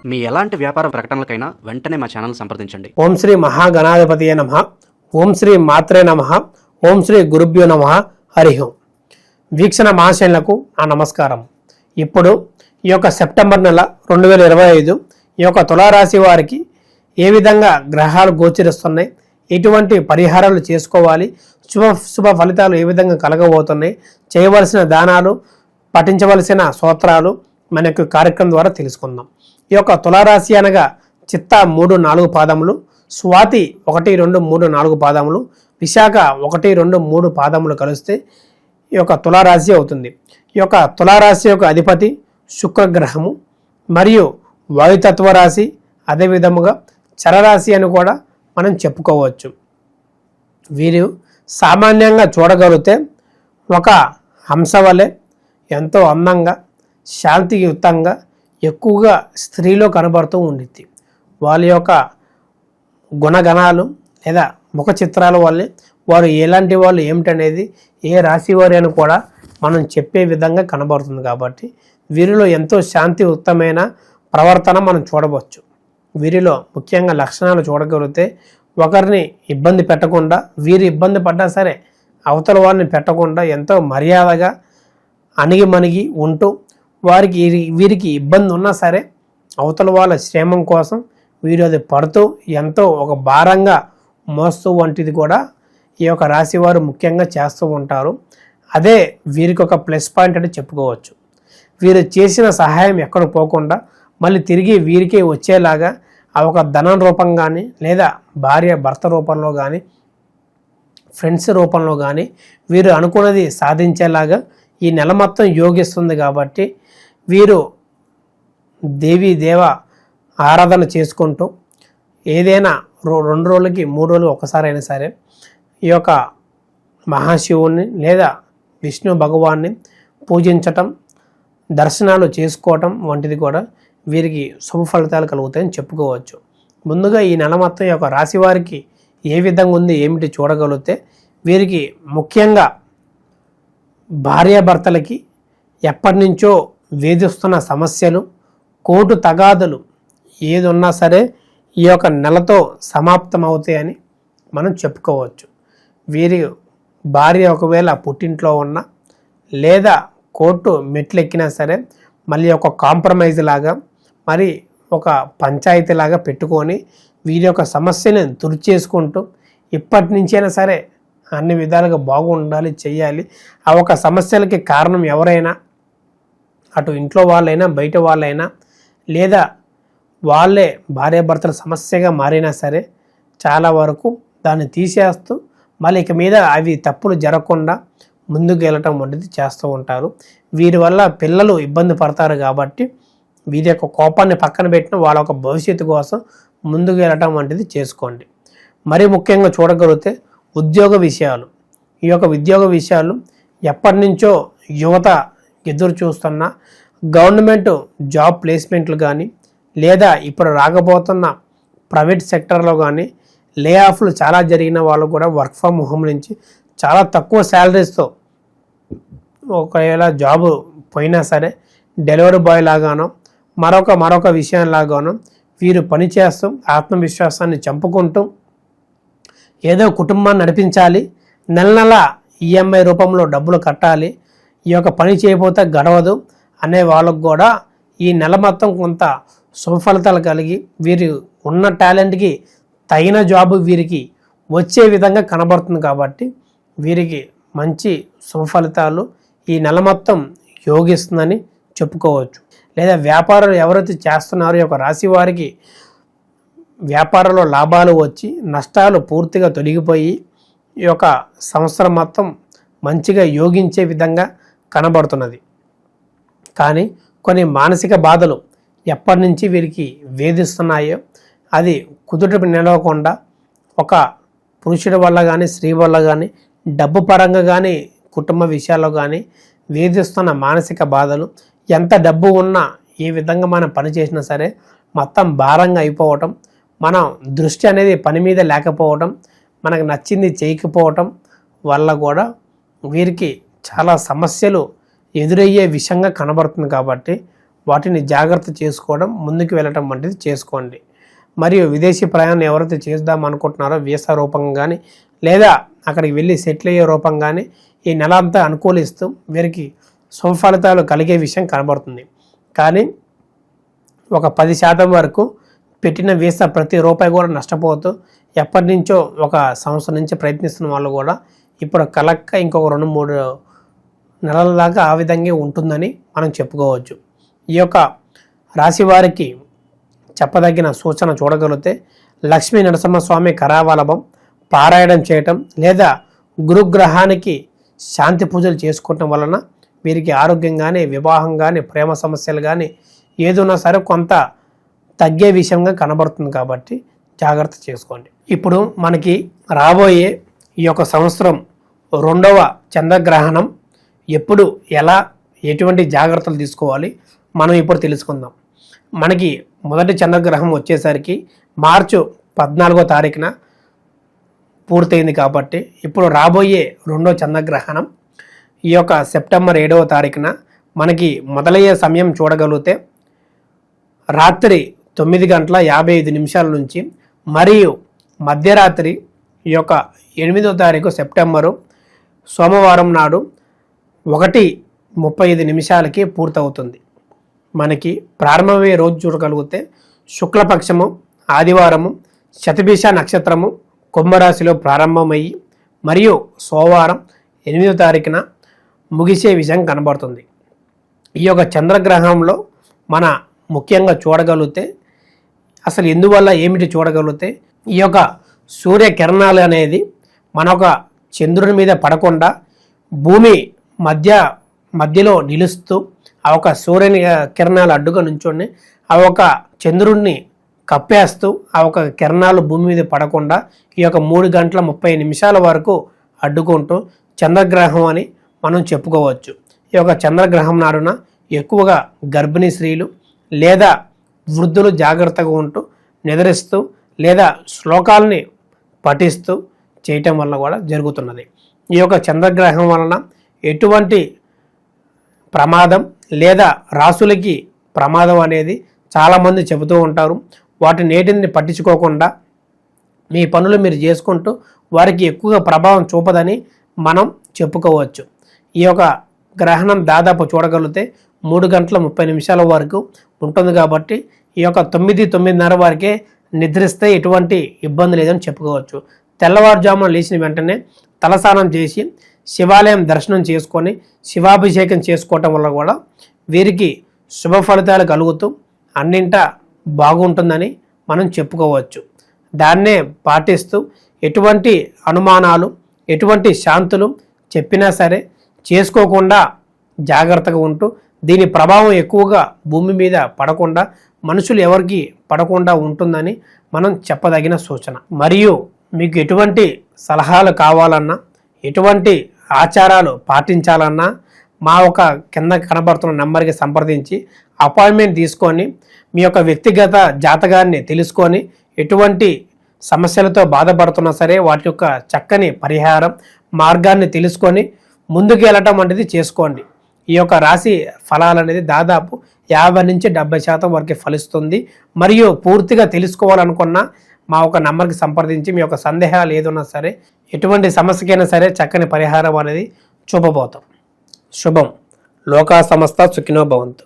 మీ ఎలాంటి వ్యాపార ప్రకటనలకైనా వెంటనే మా ఛానల్ సంప్రదించండి. ఓం శ్రీ మహాగణాధిపతియే నమః. ఓం శ్రీ మాత్రే నమః. ఓం శ్రీ గురుభ్యో నమః. హరి ఓం. వీక్షణ మహాశయులకు నా నమస్కారం. ఇప్పుడు ఈ యొక్క సెప్టెంబర్ నెల 2025 ఈ యొక్క తులారాశి వారికి ఏ విధంగా గ్రహాలు గోచరిస్తున్నాయి, ఎటువంటి పరిహారాలు చేసుకోవాలి, శుభ ఫలితాలు ఏ విధంగా కలగబోతున్నాయి, చేయవలసిన దానాలు, పఠించవలసిన స్తోత్రాలు మనకు కార్యక్రమం ద్వారా తెలుసుకుందాం. ఈ యొక్క తులారాశి అనగా చిత్త 3-4 పాదములు, స్వాతి 1-2-3-4 పాదములు, విశాఖ 1-2-3 పాదములు కలిస్తే ఈ యొక్క తులారాశి అవుతుంది. ఈ యొక్క తులారాశి యొక్క అధిపతి శుక్రగ్రహము మరియు వాయుతత్వ రాశి, అదేవిధముగా చరరాశి అని కూడా మనం చెప్పుకోవచ్చు. వీరు సామాన్యంగా చూడగలిగితే ఒక హంస వలె ఎంతో అందంగా, శాంతియుతంగా, ఎక్కువగా స్త్రీలో కనబడుతూ ఉండిద్ది. వాళ్ళ యొక్క గుణగణాలు లేదా ముఖ చిత్రాల వల్లే వారు ఎలాంటి వాళ్ళు ఏమిటనేది ఏ రాశి వారి అని కూడా మనం చెప్పే విధంగా కనబడుతుంది. కాబట్టి వీరిలో ఎంతో శాంతియుతమైన ప్రవర్తన మనం చూడవచ్చు. వీరిలో ముఖ్యంగా లక్షణాలు చూడగలిగితే ఒకరిని ఇబ్బంది పెట్టకుండా, వీరు ఇబ్బంది పడ్డా సరే అవతల వారిని పెట్టకుండా ఎంతో మర్యాదగా అణిగిమణిగి ఉంటూ వీరికి ఇబ్బంది ఉన్నా సరే అవతల వాళ్ళ క్షేమం కోసం వీరు అది పడుతూ ఎంతో ఒక భారంగా మోస్తూ వంటిది కూడా ఈ యొక్క రాశి వారు ముఖ్యంగా చేస్తూ ఉంటారు. అదే వీరికి ఒక ప్లస్ పాయింట్ అని చెప్పుకోవచ్చు. వీరు చేసిన సహాయం ఎక్కడ పోకుండా మళ్ళీ తిరిగి వీరికే వచ్చేలాగా ఆ ఒక ధనం రూపం కానీ, లేదా భార్య భర్త రూపంలో కానీ, ఫ్రెండ్స్ రూపంలో కానీ వీరు అనుకున్నది సాధించేలాగా ఈ నెల మొత్తం యోగిస్తుంది. కాబట్టి వీరు దేవ ఆరాధన చేసుకుంటూ ఏదైనా 2 రోజులకి 3 రోజులు ఒకసారి అయినా సరే ఈ యొక్క మహాశివుణ్ణి లేదా విష్ణు భగవాన్ని పూజించటం, దర్శనాలు చేసుకోవటం వంటిది కూడా వీరికి శుభ ఫలితాలు కలుగుతాయని చెప్పుకోవచ్చు. ముందుగా ఈ నెల మొత్తం ఈ యొక్క రాశి వారికి ఏ విధంగా ఉంది ఏమిటి చూడగలిగితే వీరికి ముఖ్యంగా భార్యాభర్తలకి ఎప్పటి నుంచో వేధిస్తున్న సమస్యలు, కోర్టు తగాదులు ఏది ఉన్నా సరే ఈ యొక్క నెలతో సమాప్తం అవుతాయని మనం చెప్పుకోవచ్చు. వీరి భార్య ఒకవేళ పుట్టింట్లో ఉన్నా లేదా కోర్టు మెట్లు ఎక్కినా సరే మళ్ళీ ఒక కాంప్రమైజ్ లాగా, మరి ఒక పంచాయతీ లాగా పెట్టుకొని వీరి యొక్క సమస్యని తుడిచేసుకుంటూ ఇప్పటి నుంచైనా సరే అన్ని విధాలుగా బాగుండాలి, చెయ్యాలి. ఆ ఒక సమస్యలకి కారణం ఎవరైనా, అటు ఇంట్లో వాళ్ళైనా బయట వాళ్ళైనా లేదా వాళ్ళే భార్యాభర్తల సమస్యగా మారినా సరే చాలా వరకు దాన్ని తీసేస్తూ మళ్ళీ ఇక మీద అవి తప్పులు జరగకుండా ముందుకు వెళ్ళటం వంటిది చేస్తూ ఉంటారు. వీరి వల్ల పిల్లలు ఇబ్బంది పడతారు. కాబట్టి వీరి యొక్క కోపాన్ని పక్కన పెట్టిన వాళ్ళ యొక్క భవిష్యత్తు కోసం ముందుకు వెళ్ళటం వంటిది చేసుకోండి. మరి ముఖ్యంగా చూడగలిగితే ఉద్యోగ విషయాలు, ఈ యొక్క ఉద్యోగ విషయాలు ఎప్పటి నుంచో యువత ఎదురు చూస్తున్న గవర్నమెంట్ జాబ్ ప్లేస్మెంట్లు కానీ, లేదా ఇప్పుడు రాకపోతున్న ప్రైవేట్ సెక్టర్లో కానీ లే ఆఫ్లు చాలా జరిగిన వాళ్ళు కూడా వర్క్ ఫ్రమ్ హోమ్ నుంచి చాలా తక్కువ శాలరీస్తో ఒకవేళ జాబ్ పోయినా సరే డెలివరీ బాయ్ లాగానో మరొక విషయం లాగానో వీరు పనిచేస్తూ ఆత్మవిశ్వాసాన్ని చంపుకుంటూ ఏదో కుటుంబాన్ని నడిపించాలి, నెల ఈఎంఐ రూపంలో డబ్బులు కట్టాలి, ఈ యొక్క పని చేయకపోతే గడవదు అనే వాళ్ళకు కూడా ఈ నెల మొత్తం కొంత శుభ ఫలితాలు కలిగి వీరు ఉన్న టాలెంట్కి తగిన జాబు వీరికి వచ్చే విధంగా కనబడుతుంది. కాబట్టి వీరికి మంచి శుభ ఫలితాలు ఈ నెల మొత్తం యోగిస్తుందని చెప్పుకోవచ్చు. లేదా వ్యాపారాలు ఎవరైతే చేస్తున్నారో ఈ యొక్క రాశి వారికి వ్యాపారంలో లాభాలు వచ్చి నష్టాలు పూర్తిగా తొలగిపోయి ఈ యొక్క సంవత్సరం మొత్తం మంచిగా యోగించే విధంగా కనబడుతున్నది. కానీ కొన్ని మానసిక బాధలు ఎప్పటి నుంచి వీరికి వేధిస్తున్నాయో అది కుదుట నిలవకుండా ఒక పురుషుడి వల్ల కానీ, స్త్రీ వల్ల కానీ, డబ్బు పరంగా కానీ, కుటుంబ విషయాల్లో కానీ వేధిస్తున్న మానసిక బాధలు, ఎంత డబ్బు ఉన్నా ఏ విధంగా మనం పని చేసినా సరే మొత్తం భారంగా అయిపోవటం, మనం దృష్టి అనేది పని మీద లేకపోవటం, మనకు నచ్చింది చేయకపోవటం వల్ల కూడా వీరికి చాలా సమస్యలు ఎదురయ్యే విషయంగా కనబడుతుంది. కాబట్టి వాటిని జాగ్రత్త చేసుకోవడం, ముందుకు వెళ్ళటం వంటిది చేసుకోండి. మరియు విదేశీ ప్రయాణం ఎవరైతే చేద్దాం అనుకుంటున్నారో వీసా రూపంగా కానీ లేదా అక్కడికి వెళ్ళి సెటిల్ అయ్యే రూపంగా కానీ ఈ నెల అంతా అనుకూలిస్తూ వీరికి శుభ ఫలితాలు కలిగే విషయం కనబడుతుంది. కానీ ఒక 10% వరకు పెట్టిన వీసా ప్రతి రూపాయి కూడా నష్టపోతూ ఎప్పటి నుంచో ఒక సంవత్సరం నుంచి ప్రయత్నిస్తున్న వాళ్ళు కూడా ఇప్పుడు కలక్క ఇంకొక 2-3 నెలల దాకా ఆ విధంగా ఉంటుందని మనం చెప్పుకోవచ్చు. ఈ యొక్క రాశి వారికి చెప్పదగిన సూచన చూడగలిగితే లక్ష్మీ నరసింహస్వామి కరావలభం పారాయణం చేయటం లేదా గురుగ్రహానికి శాంతి పూజలు చేసుకోవటం వలన వీరికి ఆరోగ్యం కానీ, వివాహం కానీ, ప్రేమ సమస్యలు కానీ ఏదున్నా సరే కొంత తగ్గే విషయంగా కనబడుతుంది. కాబట్టి జాగ్రత్త చేసుకోండి. ఇప్పుడు మనకి రాబోయే ఈ యొక్క సంవత్సరం 2వ చంద్రగ్రహణం ఎప్పుడు, ఎలా, ఎటువంటి జాగ్రత్తలు తీసుకోవాలి మనం ఇప్పుడు తెలుసుకుందాం. మనకి మొదటి చంద్రగ్రహం వచ్చేసరికి మార్చి 14వ తారీఖున పూర్తయింది. కాబట్టి ఇప్పుడు రాబోయే 2వ చంద్రగ్రహణం ఈ యొక్క సెప్టెంబర్ 7వ తారీఖున మనకి మొదలయ్యే సమయం చూడగలిగితే రాత్రి 9:55 నుంచి మరియు మధ్యరాత్రి ఈ యొక్క 8వ తారీఖు సెప్టెంబరు సోమవారం నాడు 1:35 పూర్తవుతుంది. మనకి ప్రారంభమయ్యే రోజు చూడగలిగితే శుక్లపక్షము ఆదివారము శతభిష నక్షత్రము కుంభరాశిలో ప్రారంభమయ్యి మరియు సోమవారం 8వ తారీఖున ముగిసే విషయం కనబడుతుంది. ఈ యొక్క చంద్రగ్రహంలో మన ముఖ్యంగా చూడగలిగితే అసలు ఎందువల్ల ఏమిటి చూడగలిగితే ఈ యొక్క సూర్యకిరణాలు అనేది మన ఒక చంద్రుని మీద పడకుండా భూమి మధ్యలో నిలుస్తూ ఆ ఒక సూర్యుని కిరణాలు అడ్డుగా నుంచొని ఆ ఒక చంద్రుడిని కప్పేస్తూ ఆ ఒక కిరణాలు భూమి మీద పడకుండా ఈ యొక్క 3:30 వరకు అడ్డుకుంటూ చంద్రగ్రహం అని మనం చెప్పుకోవచ్చు. ఈ యొక్క చంద్రగ్రహం నాడున ఎక్కువగా గర్భిణీ స్త్రీలు లేదా వృద్ధులు జాగ్రత్తగా ఉంటూ నిద్రిస్తూ లేదా శ్లోకాలని పఠిస్తూ చేయటం వల్ల కూడా జరుగుతున్నది. ఈ యొక్క చంద్రగ్రహం వలన ఎటువంటి ప్రమాదం లేదా రాసులకి ప్రమాదం అనేది చాలామంది చెబుతూ ఉంటారు. వాటి నేటిని పట్టించుకోకుండా మీ పనులు మీరు చేసుకుంటూ వారికి ఎక్కువగా ప్రభావం చూపదని మనం చెప్పుకోవచ్చు. ఈ యొక్క గ్రహణం దాదాపు చూడగలిగితే 3:30 వరకు ఉంటుంది. కాబట్టి ఈ యొక్క 9-9:30 వరకే నిద్రిస్తే ఎటువంటి ఇబ్బంది లేదని చెప్పుకోవచ్చు. తెల్లవారుజామున లేచిన వెంటనే తలస్నానం చేసి శివాలయం దర్శనం చేసుకొని శివాభిషేకం చేసుకోవటం వల్ల కూడా వీరికి శుభ ఫలితాలు కలుగుతూ అన్నింటా బాగుంటుందని మనం చెప్పుకోవచ్చు. దాన్నే పాటిస్తూ ఎటువంటి అనుమానాలు, ఎటువంటి శాంతులు చెప్పినా సరే చేసుకోకుండా జాగ్రత్తగా ఉంటూ దీని ప్రభావం ఎక్కువగా భూమి మీద పడకుండా మనుషులు ఎవరికి పడకుండా ఉంటుందని మనం చెప్పదగిన సూచన. మరియు మీకు ఎటువంటి సలహాలు కావాలన్నా, ఎటువంటి ఆచారాలు పాటించాలన్నా మా ఒక కింద కనబడుతున్న నెంబర్కి సంప్రదించి అపాయింట్మెంట్ తీసుకొని మీ యొక్క వ్యక్తిగత జాతకాన్ని తెలుసుకొని ఎటువంటి సమస్యలతో బాధపడుతున్నా సరే వాటి యొక్క చక్కని పరిహారం మార్గాన్ని తెలుసుకొని ముందుకు వెళ్ళటం వంటిది చేసుకోండి. ఈ యొక్క రాశి ఫలాలు అనేది దాదాపు 50-70% వరకు ఫలిస్తుంది. మరియు పూర్తిగా తెలుసుకోవాలనుకున్నా మా ఒక నంబర్కి సంప్రదించి మీ యొక్క సందేహాలు ఏదన్నా సరే ఎటువంటి సమస్యకైనా సరే చక్కని పరిహారం అనేది చూపబోతాం. శుభం. లోకా సమస్త సుఖినో భవంతు.